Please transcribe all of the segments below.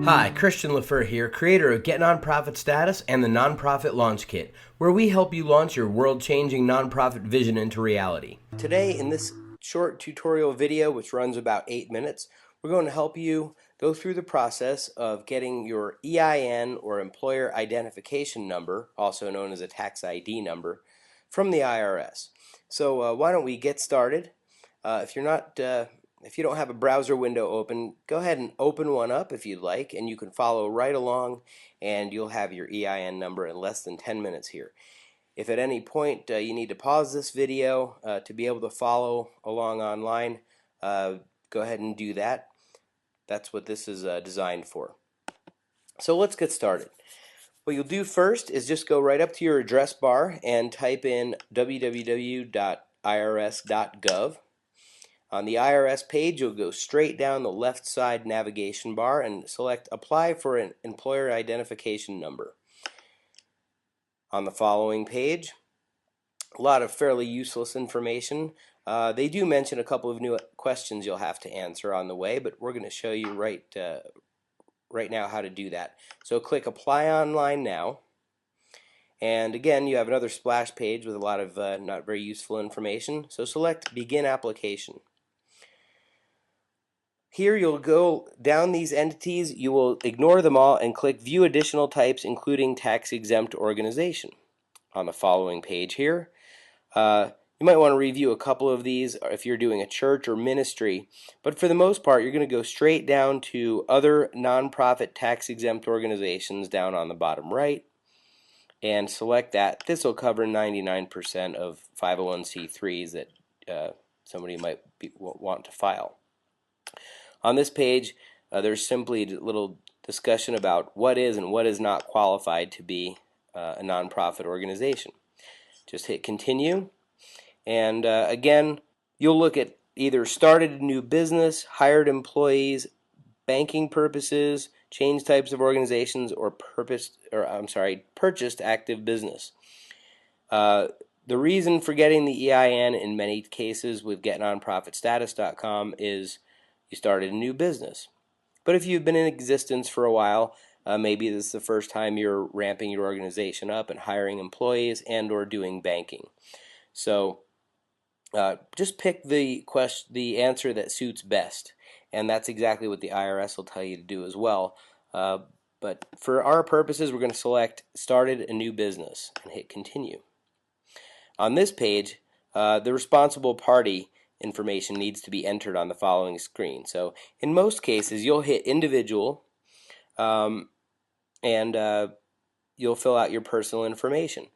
Hi, Christian LaFeur here, creator of Get Nonprofit Status and the Nonprofit Launch Kit, where we help you launch your world-changing nonprofit vision into reality. Today, in this short tutorial video, which runs about 8 minutes, we're going to help you go through the process of getting your EIN, or Employer Identification Number, also known as a tax ID number, from the IRS. So why don't we get started? If you don't have a browser window open, go ahead and open one up if you'd like, and you can follow right along, and you'll have your EIN number in less than 10 minutes here. If at any point you need to pause this video to be able to follow along online, go ahead and do that. That's what this is designed for. So let's get started. What you'll do first is just go right up to your address bar and type in www.irs.gov. On the IRS page, you'll go straight down the left side navigation bar and select Apply for an Employer Identification Number. On the following page, a lot of fairly useless information. They do mention a couple of new questions you'll have to answer on the way, but we're going to show you right now how to do that. So click Apply Online now. And again, you have another splash page with a lot of not very useful information. So select Begin Application. Here you'll go down these entities, you will ignore them all and click View Additional Types, including Tax Exempt Organization. On the following page here, you might want to review a couple of these if you're doing a church or ministry, but for the most part you're going to go straight down to Other Nonprofit Tax Exempt Organizations down on the bottom right and select that. This will cover 99% of 501c3s that somebody might want to file. On this page, there's simply a little discussion about what is and what is not qualified to be a nonprofit organization. Just hit continue, and again, you'll look at either started a new business, hired employees, banking purposes, changed types of organizations, or purchased active business. The reason for getting the EIN in many cases with GetNonprofitStatus.com is you started a new business. But if you've been in existence for a while, maybe this is the first time you're ramping your organization up and hiring employees and or doing banking. So just pick the answer that suits best, and that's exactly what the IRS will tell you to do as well. But for our purposes, we're going to select Started a New Business and hit Continue. On this page, the responsible party information needs to be entered on the following screen. So in most cases, you'll hit Individual, and you'll fill out your personal information.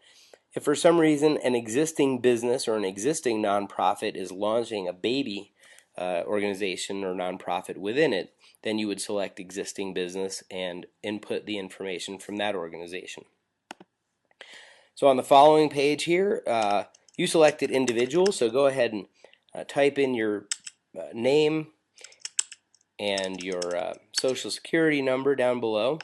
If for some reason an existing business or an existing nonprofit is launching a baby organization or nonprofit within it, then you would select Existing Business and input the information from that organization. So on the following page here, you selected Individual, so go ahead and type in your name and your social security number down below.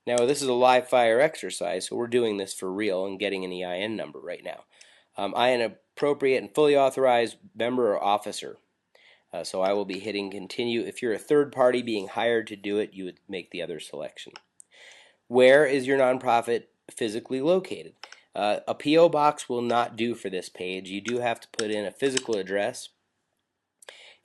Now this is a live fire exercise, so we're doing this for real and getting an EIN number right now. I am an appropriate and fully authorized member or officer, so I will be hitting continue. If you're a third party being hired to do it, you would make the other selection. Where is your nonprofit physically located? A P.O. box will not do for this page. You do have to put in a physical address.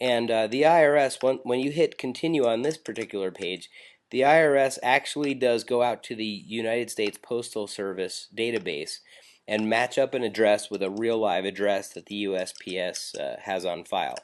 And the IRS, when you hit continue on this particular page, the IRS actually does go out to the United States Postal Service database and match up an address with a real live address that the USPS has on file.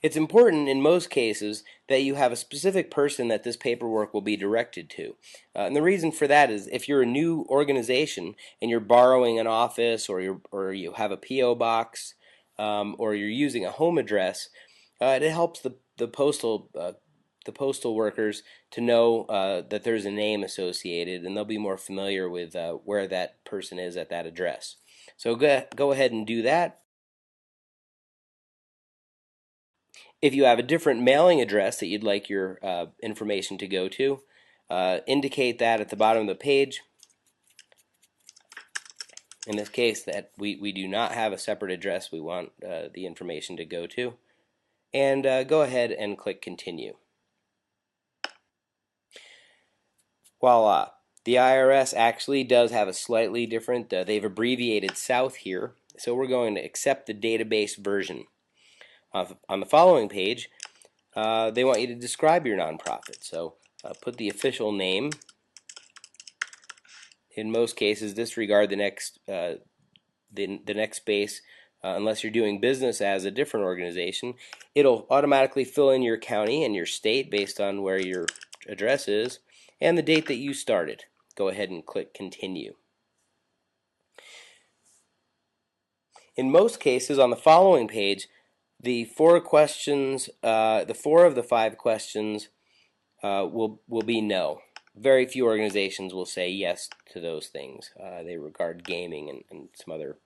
It's important in most cases that you have a specific person that this paperwork will be directed to. And the reason for that is if you're a new organization and you're borrowing an office or you have a P.O. box or you're using a home address, it helps the postal workers to know that there's a name associated, and they'll be more familiar with where that person is at that address. So go ahead and do that. If you have a different mailing address that you'd like your information to go to, indicate that at the bottom of the page. In this case, that we do not have a separate address we want the information to go to. And go ahead and click Continue. Voila. The IRS actually does have a slightly different, they've abbreviated South here, so we're going to accept the database version. On the following page, they want you to describe your nonprofit. So put the official name. In most cases, disregard the next space unless you're doing business as a different organization. It'll automatically fill in your county and your state based on where your address is and the date that you started. Go ahead and click Continue. In most cases, on the following page, the four questions, the four of the five questions will be no. Very few organizations will say yes to those things. They regard gaming and some other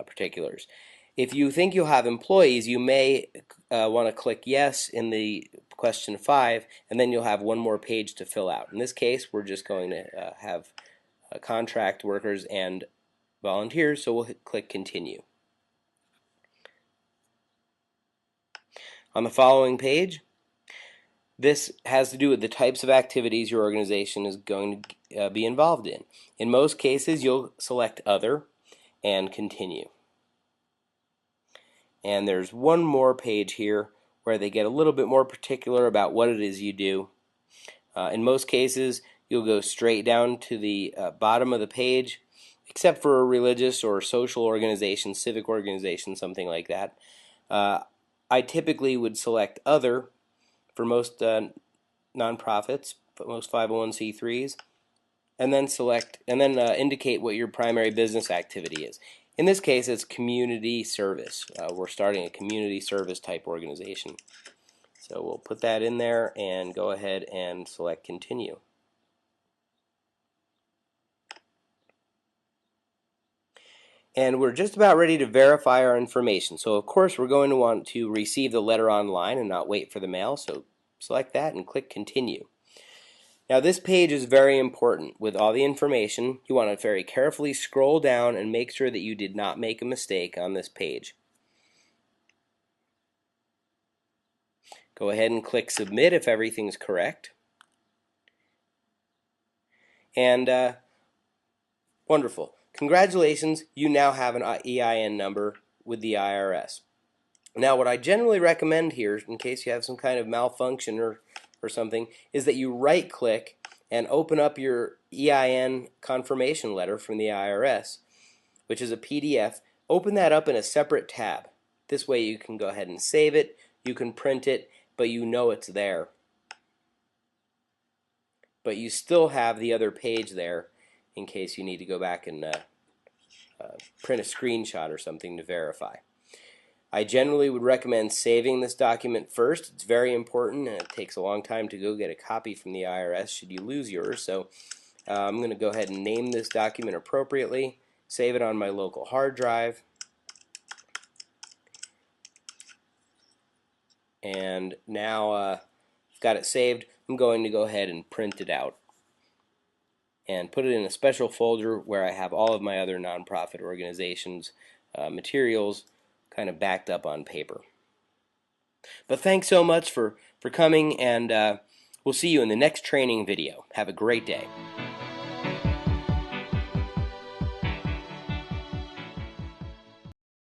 particulars. If you think you'll have employees, you may want to click yes in the question 5, and then you'll have one more page to fill out. In this case, we're just going to have contract workers and volunteers, so we'll click Continue. On the following page, this has to do with the types of activities your organization is going to be involved in. In most cases, you'll select Other and Continue. And there's one more page here where they get a little bit more particular about what it is you do. In most cases, you'll go straight down to the bottom of the page, except for a religious or social organization, civic organization, something like that. I typically would select Other for most nonprofits, most 501c3s, and then indicate what your primary business activity is. In this case, it's community service. We're starting a community service type organization. So we'll put that in there and go ahead and select Continue. And we're just about ready to verify our information. So of course we're going to want to receive the letter online and not wait for the mail. So select that and click Continue. Now this page is very important. With all the information, you want to very carefully scroll down and make sure that you did not make a mistake on this page. Go ahead and click Submit if everything's correct. And wonderful. Congratulations, you now have an EIN number with the IRS. Now what I generally recommend here, in case you have some kind of malfunction or something, is that you right-click and open up your EIN confirmation letter from the IRS, which is a PDF. Open that up in a separate tab. This way you can go ahead and save it, you can print it, but you know it's there. But you still have the other page there in case you need to go back and print a screenshot or something to verify. I generally would recommend saving this document first. It's very important, and it takes a long time to go get a copy from the IRS should you lose yours. So I'm going to go ahead and name this document appropriately, save it on my local hard drive, and now I've got it saved. I'm going to go ahead and print it out and put it in a special folder where I have all of my other nonprofit organizations materials kind of backed up on paper. But thanks so much for coming, and we'll see you in the next training video. Have a great day.